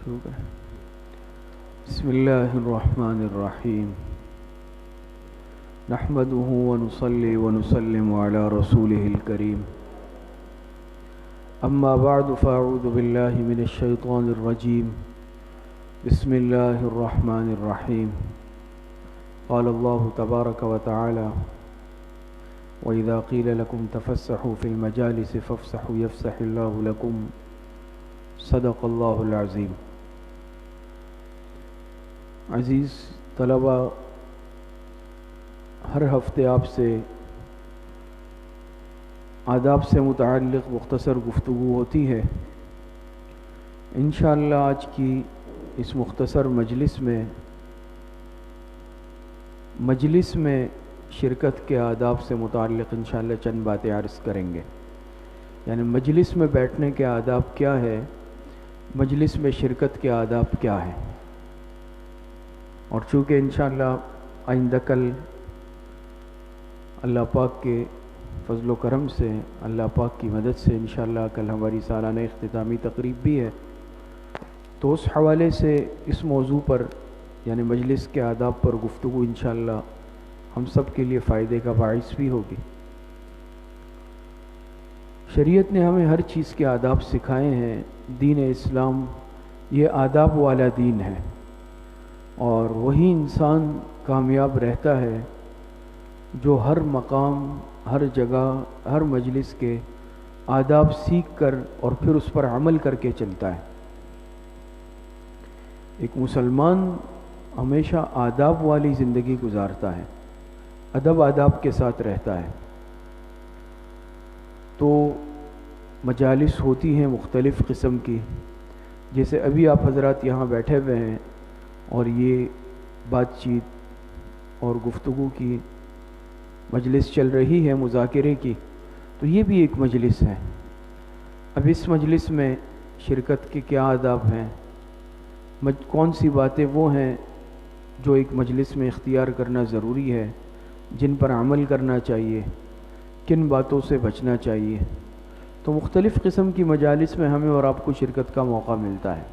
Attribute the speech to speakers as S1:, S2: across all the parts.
S1: شروع کریں۔ بسم اللہ الرحمن الرحیم، نحمده ونصلی ونسلم علی رسولہ الکریم، اما بعد فاعوذ باللہ من الشیطان الرجیم، بسم اللہ الرحمن الرحیم۔ قال اللہ تبارک وتعالی: وَإِذَا قِيلَ لَكُمْ تَفَسَّحُوا فِي الْمَجَالِسِ فَافْسَحُوا يَفْسَحِ اللَّهُ لَكُمْ، صدق اللہ العظیم۔ عزیز طلبہ، ہر ہفتے آپ سے آداب سے متعلق مختصر گفتگو ہوتی ہے۔ انشاءاللہ آج کی اس مختصر مجلس میں شرکت کے آداب سے متعلق انشاءاللہ چند باتیں عرض کریں گے، یعنی مجلس میں بیٹھنے کے آداب کیا ہے، مجلس میں شرکت کے آداب کیا ہے۔ اور چونکہ انشاءاللہ آئندہ کل اللہ پاک کے فضل و کرم سے، اللہ پاک کی مدد سے انشاءاللہ کل ہماری سالانہ اختتامی تقریب بھی ہے، تو اس حوالے سے اس موضوع پر یعنی مجلس کے آداب پر گفتگو انشاءاللہ ہم سب کے لیے فائدے کا باعث بھی ہوگی۔ شریعت نے ہمیں ہر چیز کے آداب سکھائے ہیں۔ دین اسلام یہ آداب والا دین ہے، اور وہی انسان کامیاب رہتا ہے جو ہر مقام، ہر جگہ، ہر مجلس کے آداب سیکھ کر اور پھر اس پر عمل کر کے چلتا ہے۔ ایک مسلمان ہمیشہ آداب والی زندگی گزارتا ہے، ادب آداب کے ساتھ رہتا ہے۔ تو مجالس ہوتی ہیں مختلف قسم کی، جیسے ابھی آپ حضرات یہاں بیٹھے ہوئے ہیں اور یہ بات چیت اور گفتگو کی مجلس چل رہی ہے، مذاکرے کی، تو یہ بھی ایک مجلس ہے۔ اب اس مجلس میں شرکت کے کیا آداب ہیں، کون سی باتیں وہ ہیں جو ایک مجلس میں اختیار کرنا ضروری ہے، جن پر عمل کرنا چاہیے، کن باتوں سے بچنا چاہیے۔ تو مختلف قسم کی مجالس میں ہمیں اور آپ کو شرکت کا موقع ملتا ہے۔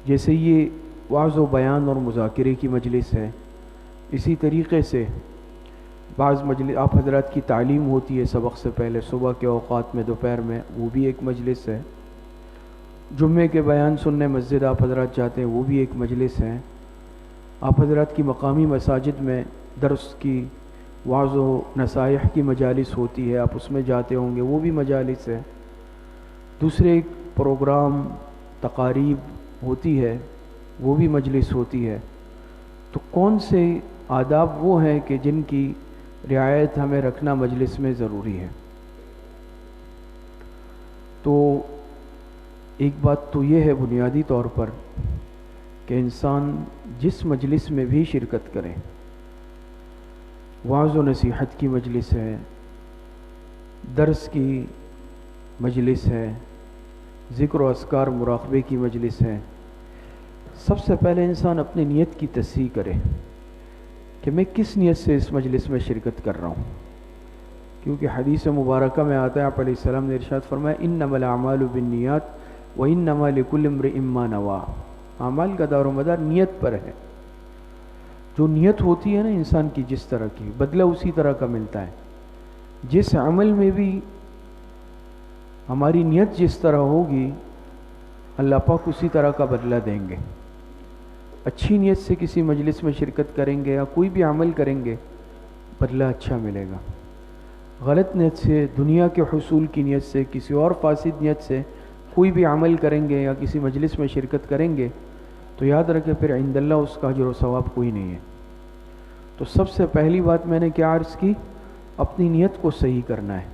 S1: جیسے یہ وعظ و بیان اور مذاکرے کی مجلس ہے، اسی طریقے سے بعض مجلس آپ حضرات کی تعلیم ہوتی ہے سبق سے پہلے، صبح کے اوقات میں، دوپہر میں، وہ بھی ایک مجلس ہے۔ جمعے کے بیان سننے مسجد آپ حضرات جاتے ہیں، وہ بھی ایک مجلس ہے۔ آپ حضرات کی مقامی مساجد میں درس کی، وعظ و نصائح کی مجالس ہوتی ہے، آپ اس میں جاتے ہوں گے، وہ بھی مجالس ہے۔ دوسرے ایک پروگرام، تقاریب ہوتی ہے، وہ بھی مجلس ہوتی ہے۔ تو کون سے آداب وہ ہیں کہ جن کی رعایت ہمیں رکھنا مجلس میں ضروری ہے؟ تو ایک بات تو یہ ہے بنیادی طور پر کہ انسان جس مجلس میں بھی شرکت کرے، وعظ و نصیحت کی مجلس ہے، درس کی مجلس ہے، ذکر و اذکار مراقبے کی مجلس ہے، سب سے پہلے انسان اپنی نیت کی تصحیح کرے کہ میں کس نیت سے اس مجلس میں شرکت کر رہا ہوں۔ کیونکہ حدیث مبارکہ میں آتا ہے، آپ علیہ السلام نے ارشاد فرمایا: انما الاعمال بالنیات وانما لکل امرئ ما نویٰ۔ اعمال کا دار و مدار نیت پر ہے۔ جو نیت ہوتی ہے نا انسان کی، جس طرح کی بدلہ اسی طرح کا ملتا ہے۔ جس عمل میں بھی ہماری نیت جس طرح ہوگی، اللہ پاک اسی طرح کا بدلہ دیں گے۔ اچھی نیت سے کسی مجلس میں شرکت کریں گے یا کوئی بھی عمل کریں گے، بدلہ اچھا ملے گا۔ غلط نیت سے، دنیا کے حصول کی نیت سے، کسی اور فاسد نیت سے کوئی بھی عمل کریں گے یا کسی مجلس میں شرکت کریں گے، تو یاد رکھیں پھر عند اللہ اس کا اجر و ثواب کوئی نہیں ہے۔ تو سب سے پہلی بات میں نے کیا عرض کی؟ اپنی نیت کو صحیح کرنا ہے۔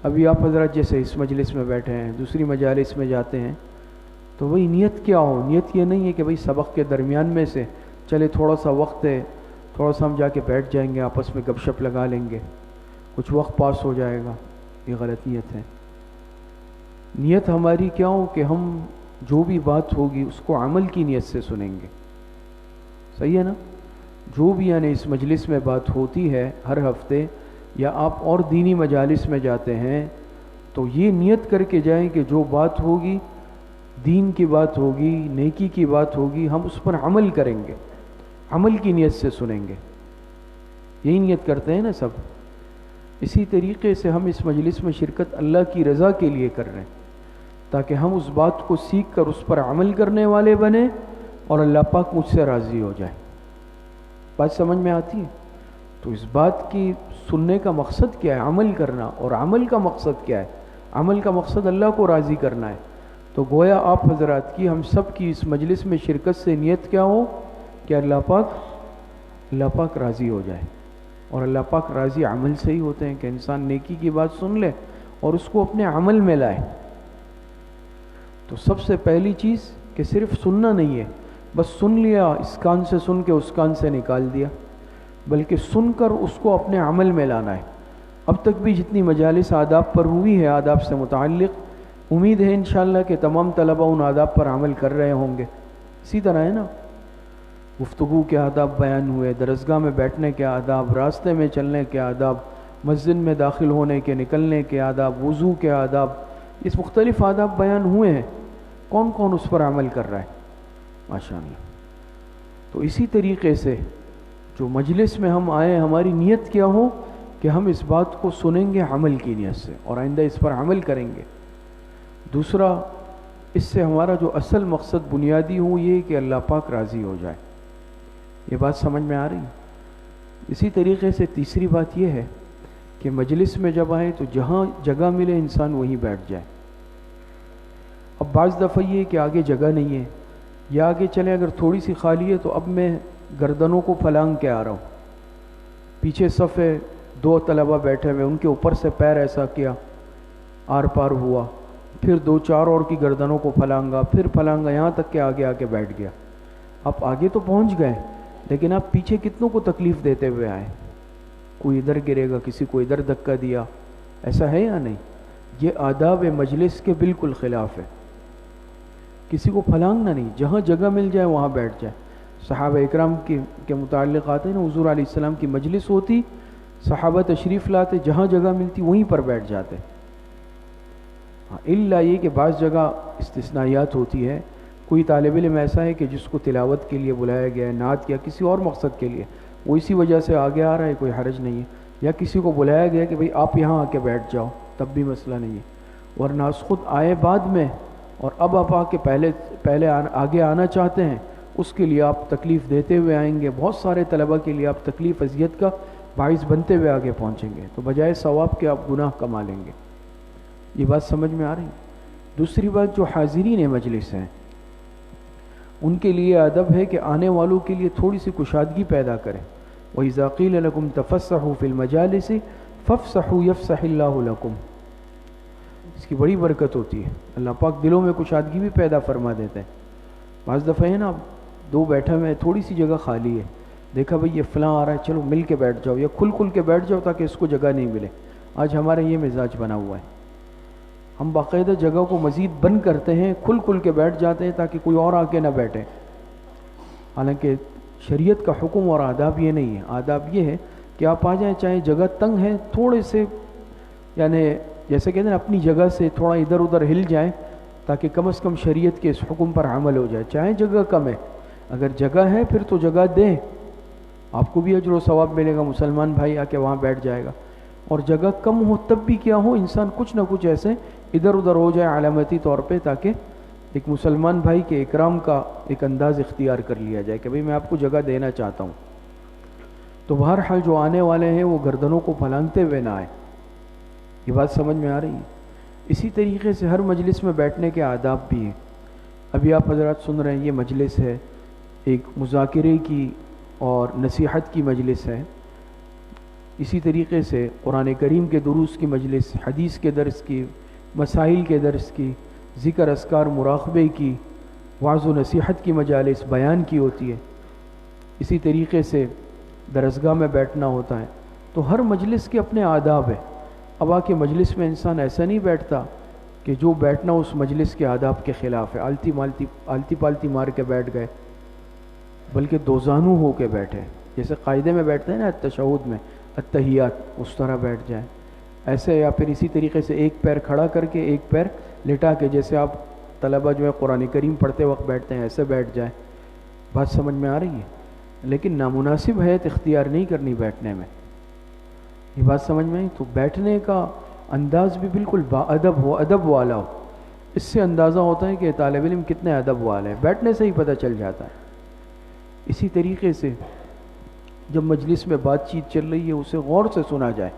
S1: ابھی آپ حضرات جیسے اس مجلس میں بیٹھے ہیں، دوسری مجالس میں جاتے ہیں، تو وہی نیت کیا ہو؟ نیت یہ نہیں ہے کہ بھئی سبق کے درمیان میں سے چلے تھوڑا سا وقت ہے، تھوڑا سا ہم جا کے بیٹھ جائیں گے، آپس میں گپ شپ لگا لیں گے، کچھ وقت پاس ہو جائے گا۔ یہ غلط نیت ہے۔ نیت ہماری کیا ہو کہ ہم جو بھی بات ہوگی اس کو عمل کی نیت سے سنیں گے۔ صحیح ہے نا؟ جو بھی یعنی اس مجلس میں بات ہوتی ہے ہر ہفتے، یا آپ اور دینی مجالس میں جاتے ہیں، تو یہ نیت کر کے جائیں کہ جو بات ہوگی دین کی بات ہوگی، نیکی کی بات ہوگی، ہم اس پر عمل کریں گے، عمل کی نیت سے سنیں گے، یہی نیت کرتے ہیں نا سب۔ اسی طریقے سے ہم اس مجلس میں شرکت اللہ کی رضا کے لیے کر رہے ہیں، تاکہ ہم اس بات کو سیکھ کر اس پر عمل کرنے والے بنیں اور اللہ پاک مجھ سے راضی ہو جائے۔ بات سمجھ میں آتی ہے؟ تو اس بات کی سننے کا مقصد کیا ہے؟ عمل کرنا۔ اور عمل کا مقصد کیا ہے؟ عمل کا مقصد اللہ کو راضی کرنا ہے۔ تو گویا آپ حضرات کی، ہم سب کی اس مجلس میں شرکت سے نیت کیا ہو کہ اللہ پاک راضی ہو جائے۔ اور اللہ پاک راضی عمل سے ہی ہوتے ہیں، کہ انسان نیکی کی بات سن لے اور اس کو اپنے عمل میں لائے۔ تو سب سے پہلی چیز کہ صرف سننا نہیں ہے، بس سن لیا، اس کان سے سن کے اس کان سے نکال دیا، بلکہ سن کر اس کو اپنے عمل میں لانا ہے۔ اب تک بھی جتنی مجالس آداب پر ہوئی ہے، آداب سے متعلق، امید ہے انشاءاللہ کہ تمام طلبہ ان آداب پر عمل کر رہے ہوں گے۔ اسی طرح ہے نا، گفتگو کے آداب بیان ہوئے، درسگاہ میں بیٹھنے کے آداب، راستے میں چلنے کے آداب، مسجد میں داخل ہونے کے، نکلنے کے آداب، وضو کے آداب، اس مختلف آداب بیان ہوئے ہیں۔ کون کون اس پر عمل کر رہا ہے؟ ماشاءاللہ۔ تو اسی طریقے سے جو مجلس میں ہم آئے، ہماری نیت کیا ہو کہ ہم اس بات کو سنیں گے عمل کی نیت سے، اور آئندہ اس پر عمل کریں گے۔ دوسرا، اس سے ہمارا جو اصل مقصد بنیادی ہو یہ کہ اللہ پاک راضی ہو جائے۔ یہ بات سمجھ میں آ رہی؟ اسی طریقے سے تیسری بات یہ ہے کہ مجلس میں جب آئے تو جہاں جگہ ملے انسان وہیں بیٹھ جائے۔ اب بعض دفعہ یہ کہ آگے جگہ نہیں ہے، یا آگے چلیں اگر تھوڑی سی خالی ہے تو اب میں گردنوں کو پھلانگ کے آ رہا ہوں، پیچھے صف ہے، 2 طلبہ بیٹھے ہوئے، ان کے اوپر سے پیر ایسا کیا، آر پار ہوا، پھر 2-4 اور کی گردنوں کو پھلانگا، پھر پھلانگا، یہاں تک کہ آگے آ کے بیٹھ گیا۔ آپ آگے تو پہنچ گئے، لیکن آپ پیچھے کتنوں کو تکلیف دیتے ہوئے آئے؟ کوئی ادھر گرے گا، کسی کو ادھر دھکا دیا، ایسا ہے یا نہیں؟ یہ آداب مجلس کے بالکل خلاف ہے۔ کسی کو پھلانگنا نہیں، جہاں جگہ مل جائے وہاں بیٹھ جائے۔ صحابہ اکرام کے متعلق آتے ہیں نا، حضور علیہ السلام کی مجلس ہوتی، صحابہ تشریف لاتے، جہاں جگہ ملتی وہیں پر بیٹھ جاتے۔ الا یہ کہ بعض جگہ استثنائیات ہوتی ہے، کوئی طالب علم ایسا ہے کہ جس کو تلاوت کے لیے بلایا گیا ہے، نعت یا کسی اور مقصد کے لیے، وہ اسی وجہ سے آگے آ رہا ہے، کوئی حرج نہیں ہے۔ یا کسی کو بلایا گیا کہ بھئی آپ یہاں آ کے بیٹھ جاؤ، تب بھی مسئلہ نہیں ہے۔ ورنہ خود آئے بعد میں اور اب آپ آ کے پہلے آگے آنا چاہتے ہیں، اس کے لیے آپ تکلیف دیتے ہوئے آئیں گے، بہت سارے طلبہ کے لیے آپ تکلیف اذیت کا باعث بنتے ہوئے آگے پہنچیں گے، تو بجائے ثواب کے آپ گناہ کما لیں گے۔ یہ بات سمجھ میں آ رہی؟ دوسری بات، جو حاضرین مجلس ہیں ان کے لیے ادب ہے کہ آنے والوں کے لیے تھوڑی سی کشادگی پیدا کریں۔ وَإِذَا قِيلَ لَكُمْ تَفَسَّحُوا فِي الْمَجَالِسِ فَافْسَحُوا يَفْسَحِ اللَّهُ لَكُمْ۔ اس کی بڑی برکت ہوتی ہے، اللہ پاک دلوں میں کشادگی بھی پیدا فرما دیتے ہیں۔ بعض دفعہ ہے نا، 2 بیٹھے ہوئے ہیں، تھوڑی سی جگہ خالی ہے، دیکھا بھئی یہ فلاں آ رہا ہے، چلو مل کے بیٹھ جاؤ، یا کھل کے بیٹھ جاؤ تاکہ اس کو جگہ نہیں ملے۔ آج ہمارا یہ مزاج بنا ہوا ہے، ہم باقاعدہ جگہ کو مزید بند کرتے ہیں، کھل کے بیٹھ جاتے ہیں تاکہ کوئی اور آ کے نہ بیٹھے۔ حالانکہ شریعت کا حکم اور آداب یہ نہیں ہے۔ آداب یہ ہے کہ آپ آ جائیں، چاہے جگہ تنگ ہے، تھوڑے سے، یعنی جیسے کہتے ہیں اپنی جگہ سے تھوڑا ادھر ادھر ہل جائیں، تاکہ کم از کم شریعت کے اس حکم پر عمل ہو جائے۔ چاہے جگہ کم ہے، اگر جگہ ہے پھر تو جگہ دیں، آپ کو بھی اجر و ثواب ملے گا، مسلمان بھائی آ کے وہاں بیٹھ جائے گا۔ اور جگہ کم ہو تب بھی کیا ہو، انسان کچھ نہ کچھ ایسے ادھر ادھر ہو جائے علامتی طور پہ، تاکہ ایک مسلمان بھائی کے اکرام کا ایک انداز اختیار کر لیا جائے کہ بھئی میں آپ کو جگہ دینا چاہتا ہوں۔ تو بہرحال جو آنے والے ہیں وہ گردنوں کو پھلانگتے ہوئے نہ آئے۔ یہ بات سمجھ میں آ رہی ہے؟ اسی طریقے سے ہر مجلس میں بیٹھنے کے آداب بھی ہیں۔ ابھی آپ حضرات سن رہے ہیں، یہ مجلس ہے ایک مذاکرے کی اور نصیحت کی مجلس ہے۔ اسی طریقے سے قرآن کریم کے دروس کی مجلس، حدیث کے درس کی، مسائل کے درس کی، ذکر اذکار مراقبے کی، وعظ و نصیحت کی مجالس بیان کی ہوتی ہے۔ اسی طریقے سے درسگاہ میں بیٹھنا ہوتا ہے۔ تو ہر مجلس کے اپنے آداب ہیں۔ اب آ کے مجلس میں انسان ایسا نہیں بیٹھتا کہ جو بیٹھنا اس مجلس کے آداب کے خلاف ہے، آلتی پالتی مار کے بیٹھ گئے، بلکہ دوزانو ہو کے بیٹھے، جیسے قاعدے میں بیٹھتے ہیں نا تشہد میں، التحیات، اس طرح بیٹھ جائیں ایسے، یا پھر اسی طریقے سے ایک پیر کھڑا کر کے ایک پیر لٹا کے، جیسے آپ طلبہ جو ہے قرآن کریم پڑھتے وقت بیٹھتے ہیں ایسے بیٹھ جائیں، بات سمجھ میں آ رہی ہے، لیکن نامناسب حیت اختیار نہیں کرنی بیٹھنے میں، یہ بات سمجھ میں آئی؟ تو بیٹھنے کا انداز بھی بالکل باادب ہو، ادب والا ہو، اس سے اندازہ ہوتا ہے کہ طالب علم کتنے ادب والا ہے، بیٹھنے سے ہی پتہ چل جاتا ہے۔ اسی طریقے سے جب مجلس میں بات چیت چل رہی ہے اسے غور سے سنا جائے،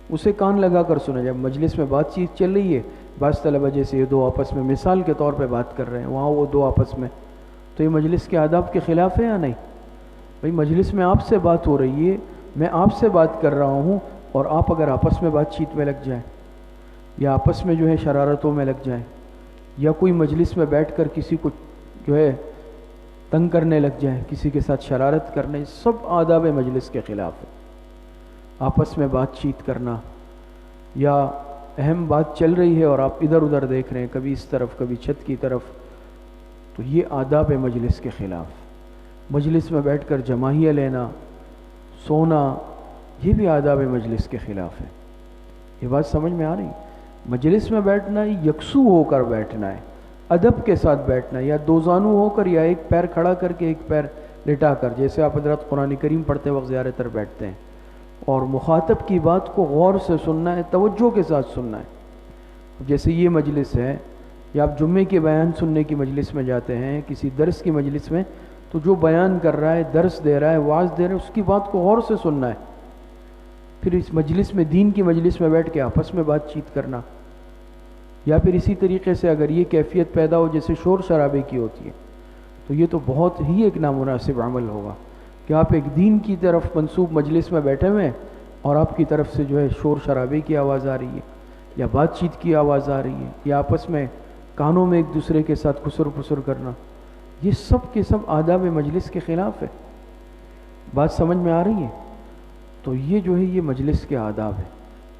S1: اسے کان لگا کر سنا جائے۔ مجلس میں بات چیت چل رہی ہے، بعض طلبہ جیسے یہ دو آپس میں مثال کے طور پہ بات کر رہے ہیں، وہاں وہ دو آپس میں، تو یہ مجلس کے آداب کے خلاف ہے یا نہیں؟ بھئی مجلس میں آپ سے بات ہو رہی ہے، میں آپ سے بات کر رہا ہوں، اور آپ اگر آپس میں بات چیت میں لگ جائیں یا آپس میں جو ہے شرارتوں میں لگ جائیں، یا کوئی مجلس میں بیٹھ کر کسی کو جو ہے تنگ کرنے لگ جائیں، کسی کے ساتھ شرارت کرنے، سب آداب مجلس کے خلاف ہے۔ آپس میں بات چیت کرنا، یا اہم بات چل رہی ہے اور آپ ادھر ادھر دیکھ رہے ہیں، کبھی اس طرف کبھی چھت کی طرف، تو یہ آداب مجلس کے خلاف۔ مجلس میں بیٹھ کر جماہیہ لینا، سونا، یہ بھی آداب مجلس کے خلاف ہے۔ یہ بات سمجھ میں آ رہی؟ مجلس میں بیٹھنا یکسو ہو کر بیٹھنا ہے، ادب کے ساتھ بیٹھنا ہے، یا دو زانو ہو کر، یا ایک پیر کھڑا کر کے ایک پیر لٹا کر، جیسے آپ حضرات قرآن کریم پڑھتے وقت زیادہ تر بیٹھتے ہیں، اور مخاطب کی بات کو غور سے سننا ہے، توجہ کے ساتھ سننا ہے۔ جیسے یہ مجلس ہے، یا آپ جمعے کے بیان سننے کی مجلس میں جاتے ہیں، کسی درس کی مجلس میں، تو جو بیان کر رہا ہے، درس دے رہا ہے، واعظ دے رہا ہے، اس کی بات کو غور سے سننا ہے۔ پھر اس مجلس میں، دین کی مجلس میں بیٹھ کے آپس میں بات چیت کرنا، یا پھر اسی طریقے سے اگر یہ کیفیت پیدا ہو جیسے شور شرابے کی ہوتی ہے، تو یہ تو بہت ہی ایک نامناسب عمل ہوگا کہ آپ ایک دین کی طرف منسوب مجلس میں بیٹھے ہوئے ہیں اور آپ کی طرف سے جو ہے شور شرابے کی آواز آ رہی ہے، یا بات چیت کی آواز آ رہی ہے، یا آپس میں کانوں میں ایک دوسرے کے ساتھ خسر پسر کرنا، یہ سب کے سب آداب مجلس کے خلاف ہے۔ بات سمجھ میں آ رہی ہے؟ تو یہ جو ہے یہ مجلس کے آداب ہے،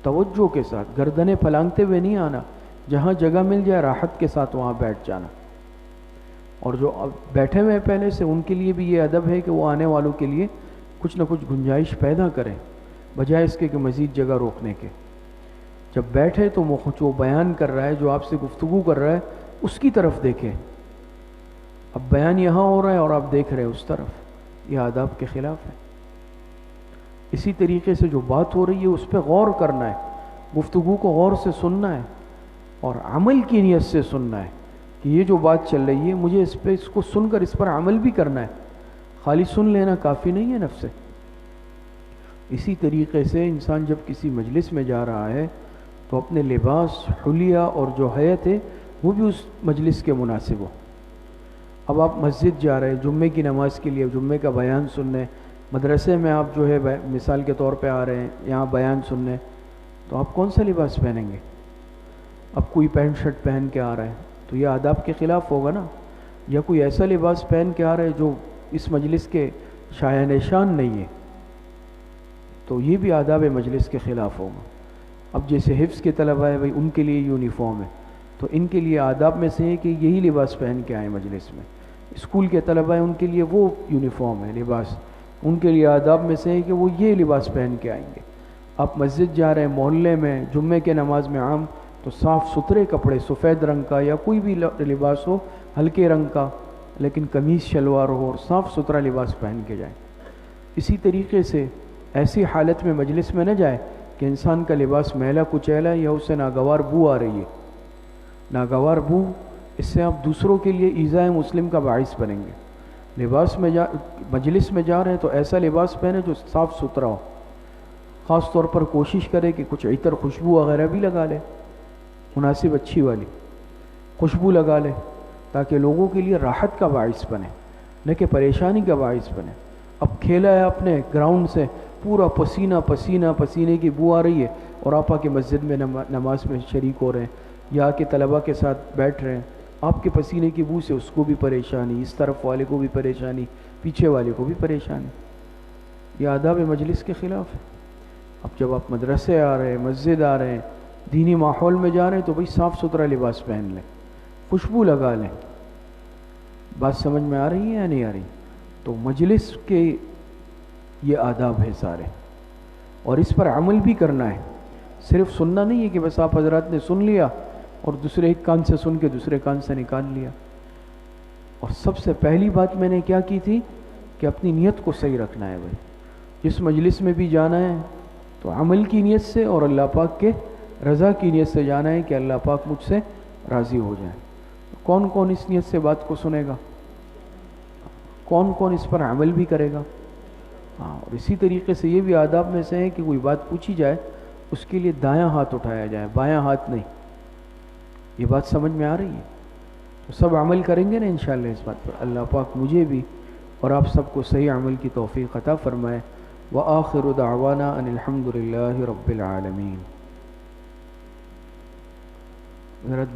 S1: توجہ کے ساتھ، گردنیں پھلانگتے ہوئے نہیں آنا، جہاں جگہ مل جائے راحت کے ساتھ وہاں بیٹھ جانا۔ اور جو اب بیٹھے ہوئے پہلے سے، ان کے لیے بھی یہ ادب ہے کہ وہ آنے والوں کے لیے کچھ نہ کچھ گنجائش پیدا کریں، بجائے اس کے کہ مزید جگہ روکنے کے۔ جب بیٹھے تو جو بیان کر رہا ہے، جو آپ سے گفتگو کر رہا ہے، اس کی طرف دیکھیں۔ اب بیان یہاں ہو رہا ہے اور آپ دیکھ رہے ہیں اس طرف، یہ آداب کے خلاف ہے۔ اسی طریقے سے جو بات ہو رہی ہے اس پہ غور کرنا ہے، گفتگو کو غور سے سننا ہے، اور عمل کی نیت سے سننا ہے کہ یہ جو بات چل رہی ہے مجھے اس کو سن کر اس پر عمل بھی کرنا ہے، خالی سن لینا کافی نہیں ہے نفس سے۔ اسی طریقے سے انسان جب کسی مجلس میں جا رہا ہے تو اپنے لباس، حلیہ اور جو حیت ہے وہ بھی اس مجلس کے مناسب ہو۔ اب آپ مسجد جا رہے ہیں جمعے کی نماز کے لیے، جمعے کا بیان سننے، مدرسے میں آپ جو ہے مثال کے طور پہ آ رہے ہیں یہاں بیان سننے، تو آپ کون سا لباس پہنیں گے؟ اب کوئی پینٹ شرٹ پہن کے آ رہا ہے تو یہ آداب کے خلاف ہوگا نا، یا کوئی ایسا لباس پہن کے آ رہا ہے جو اس مجلس کے شایان نشان نہیں ہے، تو یہ بھی آداب مجلس کے خلاف ہوگا۔ اب جیسے حفظ کے طلبہ ہے، بھائی ان کے لیے یونیفارم ہے، تو ان کے لیے آداب میں سے ہے کہ یہی لباس پہن کے آئیں مجلس میں۔ اسکول کے طلبہ ہیں، ان کے لیے وہ یونیفارم ہے، لباس، ان کے لیے آداب میں سے ہے کہ وہ یہ لباس پہن کے آئیں گے۔ آپ مسجد جا رہے ہیں، محلے میں جمعے کے نماز میں عام، تو صاف ستھرے کپڑے، سفید رنگ کا یا کوئی بھی لباس ہو ہلکے رنگ کا، لیکن قمیص شلوار ہو اور صاف ستھرا لباس پہن کے جائیں۔ اسی طریقے سے ایسی حالت میں مجلس میں نہ جائے کہ انسان کا لباس میلا کچیلا یا اسے ناگوار بو آ رہی ہے۔ ناگوار بو، اس سے آپ دوسروں کے لیے ایذاء مسلم کا باعث بنیں گے۔ مجلس میں جا رہے ہیں تو ایسا لباس پہنے جو صاف ستھرا ہو، خاص طور پر کوشش کرے کہ کچھ عطر، خوشبو وغیرہ بھی لگا لے، مناسب اچھی والی خوشبو لگا لے، تاکہ لوگوں کے لیے راحت کا باعث بنے، نہ کہ پریشانی کا باعث بنے۔ اب کھیلا ہے اپنے گراؤنڈ سے، پورا پسینہ پسینہ، پسینے کی بو آ رہی ہے، اور آپ آ کے مسجد میں نماز میں شریک ہو رہے ہیں، یا کہ طلبہ کے ساتھ بیٹھ رہے ہیں، آپ کے پسینے کی بو سے اس کو بھی پریشانی، اس طرف والے کو بھی پریشانی، پیچھے والے کو بھی پریشانی، یہ آداب مجلس کے خلاف ہے۔ اب جب آپ مدرسے آ رہے ہیں، مسجد آ رہے ہیں، دینی ماحول میں جا رہے ہیں، تو بھئی صاف ستھرا لباس پہن لیں، خوشبو لگا لیں۔ بات سمجھ میں آ رہی ہے یا نہیں آ رہی؟ تو مجلس کے یہ آداب ہے سارے، اور اس پر عمل بھی کرنا ہے، صرف سننا نہیں ہے کہ بس آپ حضرات نے سن لیا اور دوسرے ایک کان سے سن کے دوسرے کان سے نکال لیا. اور سب سے پہلی بات میں نے کیا کی تھی کہ اپنی نیت کو صحیح رکھنا ہے. بھائی جس مجلس میں بھی جانا ہے تو عمل کی نیت سے اور اللہ پاک کے رضا کی نیت سے جانا ہے کہ اللہ پاک مجھ سے راضی ہو جائے. کون کون اس نیت سے بات کو سنے گا؟ کون کون اس پر عمل بھی کرے گا؟ ہاں. اور اسی طریقے سے یہ بھی آداب میں سے ہے کہ کوئی بات پوچھی جائے اس کے لیے دایاں ہاتھ اٹھایا جائے، بایاں ہاتھ نہیں. یہ بات سمجھ میں آ رہی ہے؟ تو سب عمل کریں گے نا انشاءاللہ اس بات پر. اللہ پاک مجھے بھی اور آپ سب کو صحیح عمل کی توفیق عطا فرمائے. وآخر دعوانا ان الحمد للہ رب العالمین.